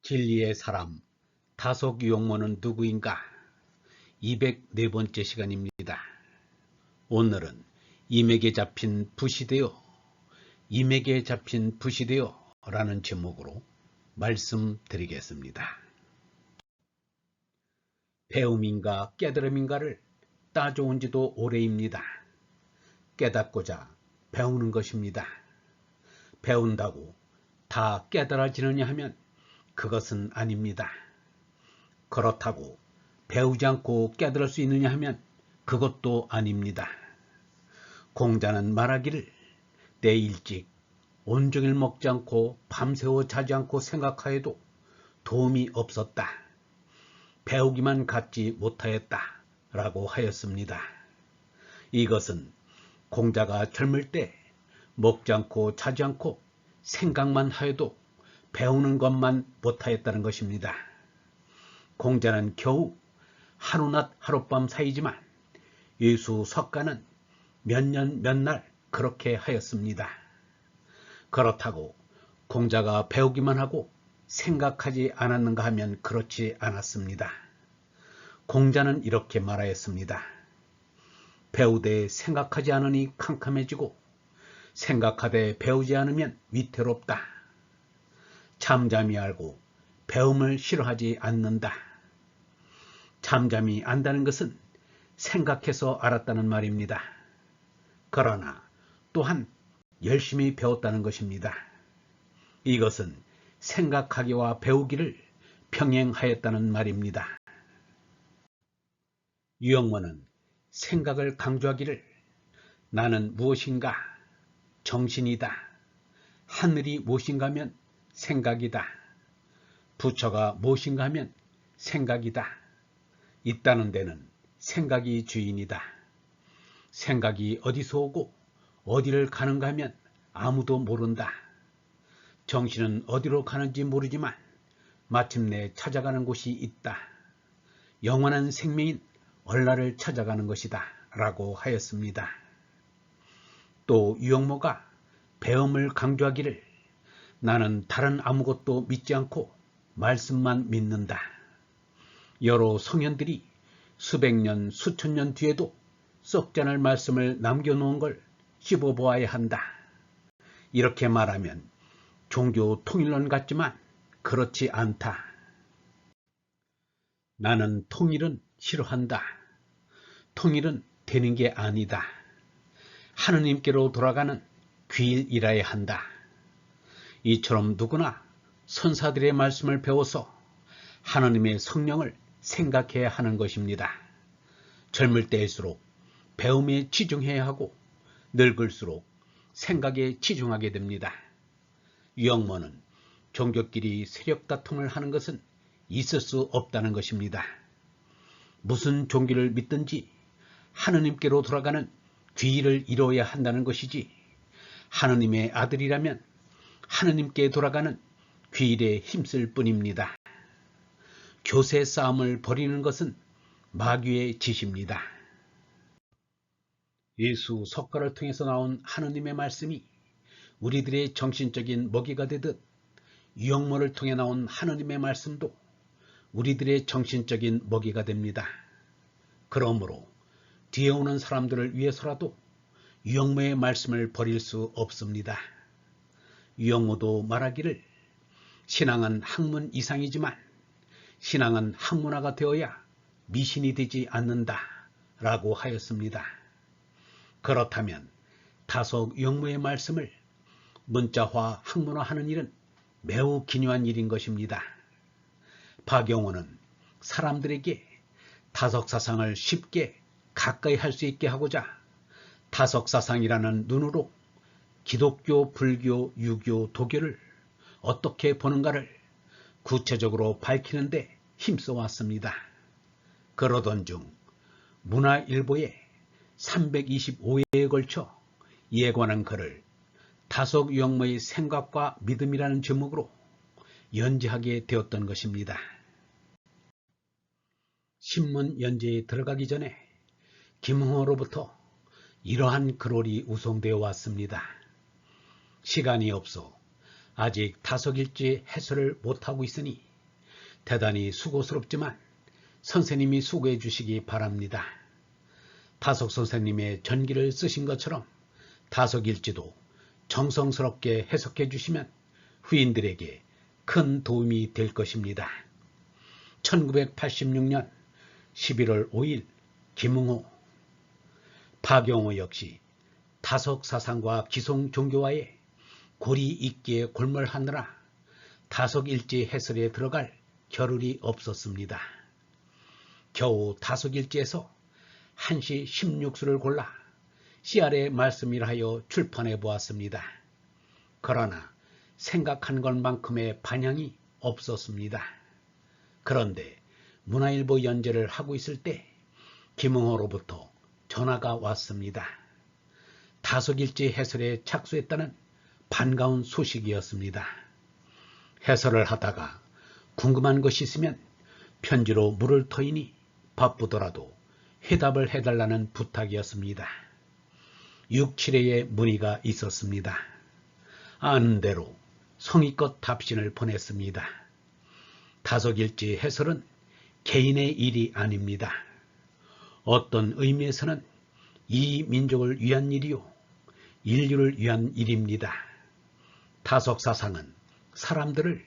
진리의 사람 다속 유영모는 누구인가? 204번째 시간입니다. 오늘은 임에게 잡힌 부시되어 라는 제목으로 말씀드리겠습니다. 배움인가 깨달음인가를 따져온 지도 오래입니다. 깨닫고자 배우는 것입니다. 배운다고 다 깨달아지느냐 하면 그것은 아닙니다. 그렇다고 배우지 않고 깨달을 수 있느냐 하면 그것도 아닙니다. 공자는 말하기를 내 일찍 온종일 먹지 않고 밤새워 자지 않고 생각하여도 도움이 없었다. 배우기만 갖지 못하였다. 라고 하였습니다. 이것은 공자가 젊을 때 먹지 않고 자지 않고 생각만 하여도 배우는 것만 못하였다는 것입니다. 공자는 겨우 하루낮 하룻밤 사이지만 예수 석가는 몇 년 몇 날 그렇게 하였습니다. 그렇다고 공자가 배우기만 하고 생각하지 않았는가 하면 그렇지 않았습니다. 공자는 이렇게 말하였습니다. 배우되 생각하지 않으니 캄캄해지고 생각하되 배우지 않으면 위태롭다. 잠잠히 알고 배움을 싫어하지 않는다. 잠잠히 안다는 것은 생각해서 알았다는 말입니다. 그러나 또한 열심히 배웠다는 것입니다. 이것은 생각하기와 배우기를 병행하였다는 말입니다. 유영모는 생각을 강조하기를 나는 무엇인가? 정신이다. 하늘이 무엇인가 하면 생각이다. 부처가 무엇인가 하면 생각이다. 있다는 데는 생각이 주인이다. 생각이 어디서 오고 어디를 가는가 하면 아무도 모른다. 정신은 어디로 가는지 모르지만 마침내 찾아가는 곳이 있다. 영원한 생명인 얼라를 찾아가는 것이다. 라고 하였습니다. 또 유영모가 배움을 강조하기를 나는 다른 아무것도 믿지 않고 말씀만 믿는다. 여러 성현들이 수백 년, 수천 년 뒤에도 썩지 않을 말씀을 남겨놓은 걸 씹어보아야 한다. 이렇게 말하면 종교 통일론 같지만 그렇지 않다. 나는 통일은 싫어한다. 통일은 되는 게 아니다. 하느님께로 돌아가는 귀일이라야 한다. 이처럼 누구나 선사들의 말씀을 배워서 하느님의 성령을 생각해야 하는 것입니다. 젊을 때일수록 배움에 치중해야 하고 늙을수록 생각에 치중하게 됩니다. 유영모는 종교끼리 세력 다툼을 하는 것은 있을 수 없다는 것입니다. 무슨 종교를 믿든지 하느님께로 돌아가는 귀의를 이루어야 한다는 것이지 하느님의 아들이라면 하느님께 돌아가는 귀일에 힘쓸 뿐입니다. 교세 싸움을 벌이는 것은 마귀의 짓입니다. 예수 석가를 통해서 나온 하느님의 말씀이 우리들의 정신적인 먹이가 되듯 유영모를 통해 나온 하느님의 말씀도 우리들의 정신적인 먹이가 됩니다. 그러므로 뒤에 오는 사람들을 위해서라도 유영모의 말씀을 버릴 수 없습니다. 유영모도 말하기를 신앙은 학문 이상이지만 신앙은 학문화가 되어야 미신이 되지 않는다 라고 하였습니다. 그렇다면 다속 유영모의 말씀을 문자화 학문화하는 일은 매우 기묘한 일인 것입니다. 박영호는 사람들에게 다속사상을 쉽게 가까이 할 수 있게 하고자 다속사상이라는 눈으로 기독교, 불교, 유교, 도교를 어떻게 보는가를 구체적으로 밝히는데 힘써 왔습니다. 그러던 중 문화일보에 325회에 걸쳐 이에 관한 글을 다속 유영모의 생각과 믿음이라는 제목으로 연재하게 되었던 것입니다. 신문 연재에 들어가기 전에 김흥호로부터 이러한 글올이 우송되어 왔습니다. 시간이 없어 아직 다속일지 해설을 못하고 있으니 대단히 수고스럽지만 선생님이 수고해 주시기 바랍니다. 다속 선생님의 전기를 쓰신 것처럼 다속일지도 정성스럽게 해석해 주시면 후인들에게 큰 도움이 될 것입니다. 1986년 11월 5일 김응호. 박용호 역시 다속 사상과 기송 종교와의 고리 있기에 골몰하느라 다속일지 해설에 들어갈 겨를이 없었습니다. 겨우 다속일지에서 한시 16수를 골라 씨알의 말씀이라 하여 출판해 보았습니다. 그러나 생각한 것만큼의 반향이 없었습니다. 그런데 문화일보 연재를 하고 있을 때 김응호로부터 전화가 왔습니다. 다속일지 해설에 착수했다는 반가운 소식이었습니다. 해설을 하다가 궁금한 것이 있으면 편지로 물을 터이니 바쁘더라도 회답을 해달라는 부탁이었습니다. 6, 7회의 문의가 있었습니다. 아는 대로 성의껏 답신을 보냈습니다. 다속일지 해설은 개인의 일이 아닙니다. 어떤 의미에서는 이 민족을 위한 일이요, 인류를 위한 일입니다. 다속 사상은 사람들을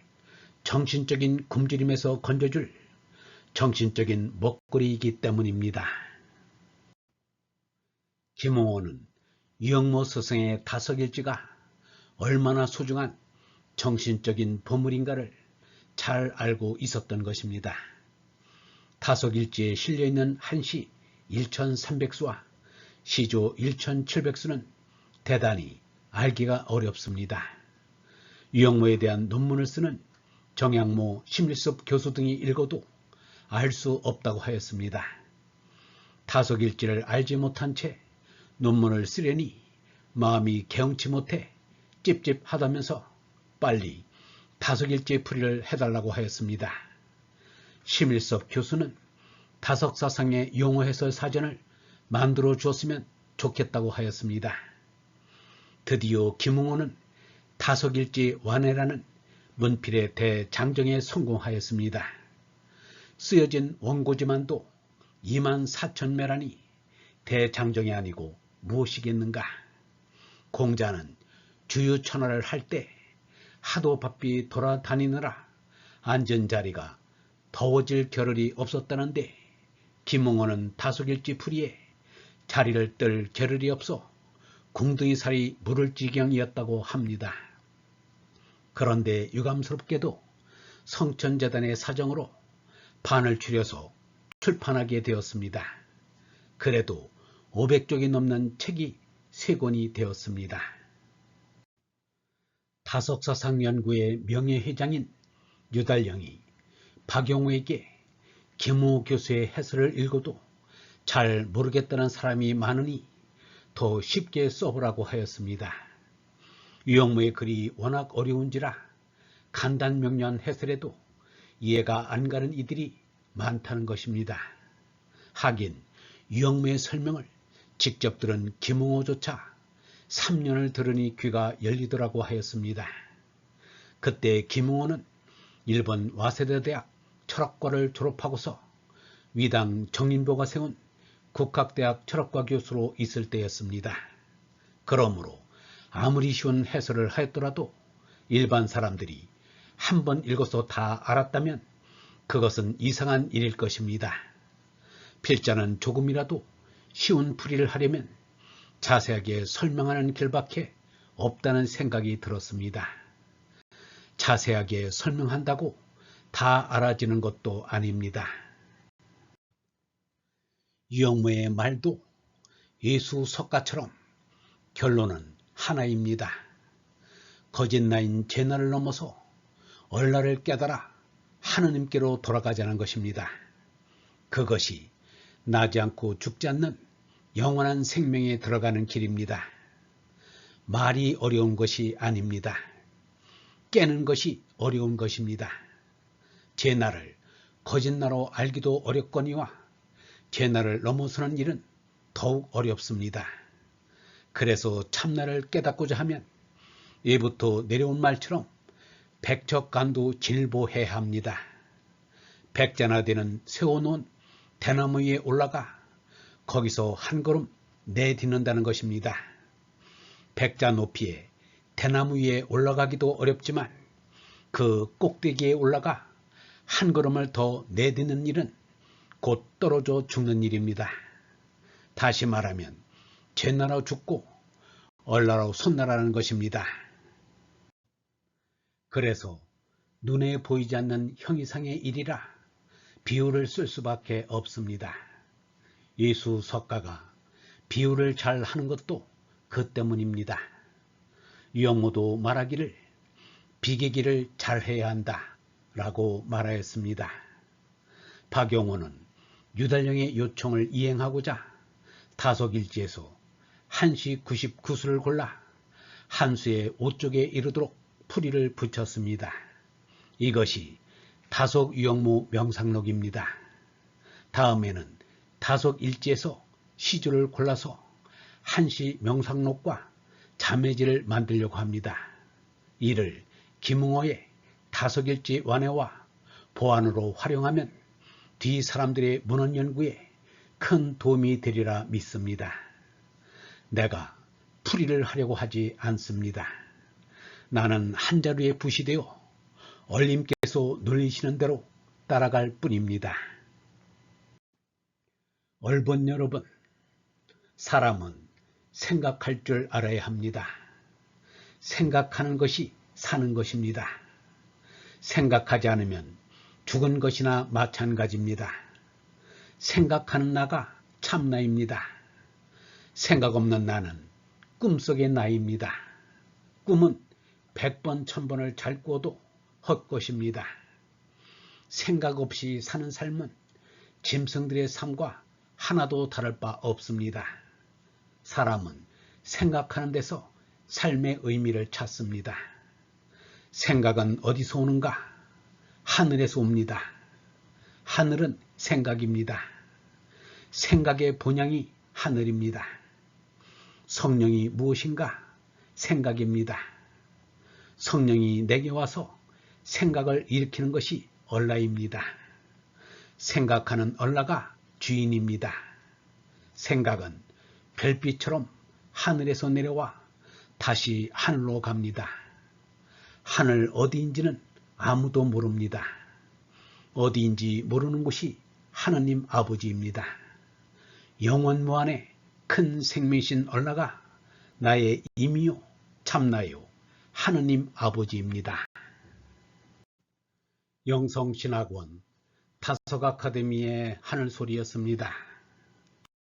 정신적인 굶주림에서 건져줄 정신적인 먹거리이기 때문입니다. 김응호는 유영모 스승의 다속일지가 얼마나 소중한 정신적인 보물인가를 잘 알고 있었던 것입니다. 다속일지에 실려있는 한시 1300수와 시조 1700수는 대단히 알기가 어렵습니다. 유영모에 대한 논문을 쓰는 정양모, 심일섭 교수 등이 읽어도 알 수 없다고 하였습니다. 다속일지를 알지 못한 채 논문을 쓰려니 마음이 개운치 못해 찝찝하다면서 빨리 다속일지 풀이를 해달라고 하였습니다. 심일섭 교수는 다속사상의 용어해설 사전을 만들어 주었으면 좋겠다고 하였습니다. 드디어 김응호는 다속일지 완해라는 문필의 대장정에 성공하였습니다. 쓰여진 원고지만도 24,000매라니 대장정이 아니고 무엇이겠는가. 공자는 주유천하를 할 때 하도 바삐 돌아다니느라 앉은 자리가 더워질 겨를이 없었다는데 김응호는 다속일지 풀이에 자리를 뜰 겨를이 없어 궁둥이살이 물을 지경이었다고 합니다. 그런데 유감스럽게도 성천재단의 사정으로 반을 줄여서 출판하게 되었습니다. 그래도 500쪽이 넘는 책이 3권이 되었습니다. 다속사상연구의 명예회장인 유달령이 박용호에게 김응호 교수의 해설을 읽어도 잘 모르겠다는 사람이 많으니 더 쉽게 써보라고 하였습니다. 유영모의 글이 워낙 어려운지라 간단명료한 해설에도 이해가 안 가는 이들이 많다는 것입니다. 하긴 유영모의 설명을 직접 들은 김응호조차 3년을 들으니 귀가 열리더라고 하였습니다. 그때 김응호는 일본 와세다 대학 철학과를 졸업하고서 위당 정린보가 세운 국학대학 철학과 교수로 있을 때였습니다. 그러므로 아무리 쉬운 해설을 하였더라도 일반 사람들이 한 번 읽어서 다 알았다면 그것은 이상한 일일 것입니다. 필자는 조금이라도 쉬운 풀이를 하려면 자세하게 설명하는 길밖에 없다는 생각이 들었습니다. 자세하게 설명한다고 다 알아지는 것도 아닙니다. 유영모의 말도 예수석가처럼 결론은 하나입니다. 거짓나인 죄나를 넘어서 얼라를 깨달아 하느님께로 돌아가자는 것입니다. 그것이 나지 않고 죽지 않는 영원한 생명에 들어가는 길입니다. 말이 어려운 것이 아닙니다. 깨는 것이 어려운 것입니다. 죄나를 거짓나로 알기도 어렵거니와 죄나를 넘어서는 일은 더욱 어렵습니다. 그래서 참나를 깨닫고자 하면 예부터 내려온 말처럼 백척간도 진일보해야 합니다. 백자나 되는 세워놓은 대나무 위에 올라가 거기서 한 걸음 내딛는다는 것입니다. 백자 높이에 대나무 위에 올라가기도 어렵지만 그 꼭대기에 올라가 한 걸음을 더 내딛는 일은 곧 떨어져 죽는 일입니다. 다시 말하면 죄나라 죽고 얼나라 손나라는 것입니다. 그래서 눈에 보이지 않는 형이상의 일이라 비유를 쓸 수밖에 없습니다. 예수 석가가 비유를 잘 하는 것도 그 때문입니다. 유영모도 말하기를 비계기를 잘해야 한다 라고 말하였습니다. 박용호는 유달령의 요청을 이행하고자 다속일지에서 한시 99수를 골라 한수의 5쪽에 이르도록 풀이를 붙였습니다. 이것이 다속유영모 명상록입니다. 다음에는 다속일지에서 시조를 골라서 한시 명상록과 자매지를 만들려고 합니다. 이를 김응호의 다속일지 완해와 보완으로 활용하면 뒤 사람들의 문헌 연구에 큰 도움이 되리라 믿습니다. 내가 풀이를 하려고 하지 않습니다. 나는 한 자루에 붓이 되어 얼님께서 눌리시는 대로 따라갈 뿐입니다. 얼본 여러분, 사람은 생각할 줄 알아야 합니다. 생각하는 것이 사는 것입니다. 생각하지 않으면 죽은 것이나 마찬가지입니다. 생각하는 나가 참나입니다. 생각 없는 나는 꿈속의 나입니다. 꿈은 100번 1000번을 잘 꿔도 헛것입니다. 생각 없이 사는 삶은 짐승들의 삶과 하나도 다를 바 없습니다. 사람은 생각하는 데서 삶의 의미를 찾습니다. 생각은 어디서 오는가? 하늘에서 옵니다. 하늘은 생각입니다. 생각의 본향이 하늘입니다. 성령이 무엇인가? 생각입니다. 성령이 내게 와서 생각을 일으키는 것이 얼라입니다. 생각하는 얼라가 주인입니다. 생각은 별빛처럼 하늘에서 내려와 다시 하늘로 갑니다. 하늘 어디인지는 아무도 모릅니다. 어디인지 모르는 곳이 하느님 아버지입니다. 영원무한의 큰 생명이신 얼라가 나의 임이요 참나요 하느님 아버지입니다. 영성신학원 다석아카데미의 하늘소리였습니다.